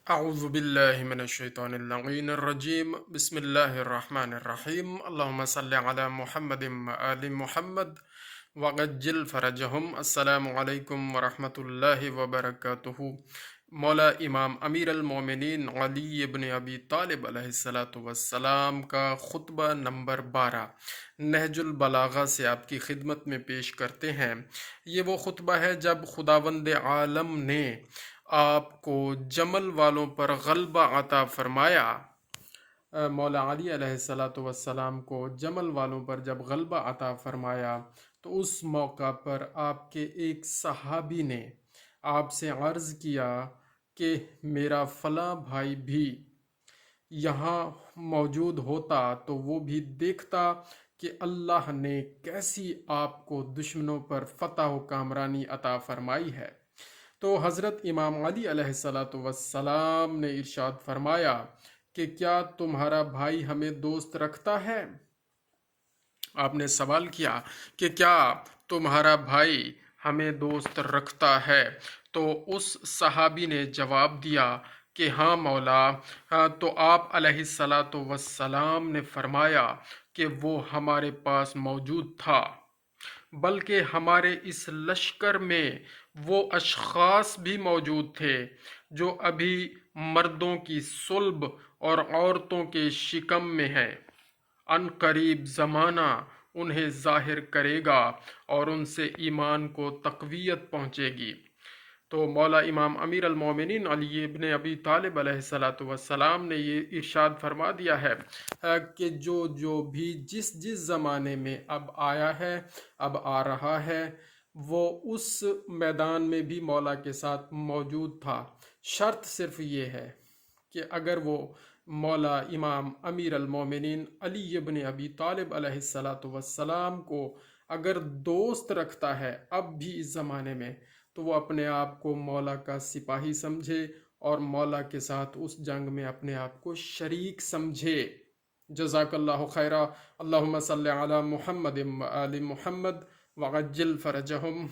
اعوذ باللہ من الشیطان اللعین الرجیم بسم اللہ الرحمن الرحیم اللہم صلی علی محمد آل محمد وعجل فرجہم۔ السلام علیکم ورحمۃ اللہ وبرکاتہ۔ مولا امام امیر المومنین علی ابن ابی طالب علیہ السلام کا خطبہ نمبر 12 نہج البلاغہ سے آپ کی خدمت میں پیش کرتے ہیں۔ یہ وہ خطبہ ہے جب خداوند عالم نے آپ کو جمل والوں پر غلبہ عطا فرمایا۔ مولا علی علیہ السلام کو جمل والوں پر جب غلبہ عطا فرمایا تو اس موقع پر آپ کے ایک صحابی نے آپ سے عرض کیا کہ میرا فلاں بھائی بھی یہاں موجود ہوتا تو وہ بھی دیکھتا کہ اللہ نے کیسی آپ کو دشمنوں پر فتح و کامرانی عطا فرمائی ہے۔ تو حضرت امام علی علیہ السلام نے ارشاد فرمایا کہ کیا تمہارا بھائی ہمیں دوست رکھتا ہے؟ آپ نے سوال کیا کہ کیا تمہارا بھائی ہمیں دوست رکھتا ہے؟ تو اس صحابی نے جواب دیا کہ ہاں مولا۔ تو آپ علیہ السلام نے فرمایا کہ وہ ہمارے پاس موجود تھا، بلکہ ہمارے اس لشکر میں وہ اشخاص بھی موجود تھے جو ابھی مردوں کی صلب اور عورتوں کے شکم میں ہیں۔ ان قریب زمانہ انہیں ظاہر کرے گا اور ان سے ایمان کو تقویت پہنچے گی۔ تو مولا امام امیر المومنین علی ابن ابی طالب علیہ السلام نے یہ ارشاد فرما دیا ہے کہ جو بھی جس زمانے میں اب آیا ہے، اب آ رہا ہے، وہ اس میدان میں بھی مولا کے ساتھ موجود تھا۔ شرط صرف یہ ہے کہ اگر وہ مولا امام امیر المومنین علی ابن ابی طالب علیہ السلام کو اگر دوست رکھتا ہے اب بھی اس زمانے میں، تو وہ اپنے آپ کو مولا کا سپاہی سمجھے اور مولا کے ساتھ اس جنگ میں اپنے آپ کو شریک سمجھے۔ جزاک اللہ خیرہ۔ اللہم صلی علی محمد آل محمد وعجل فرجہم۔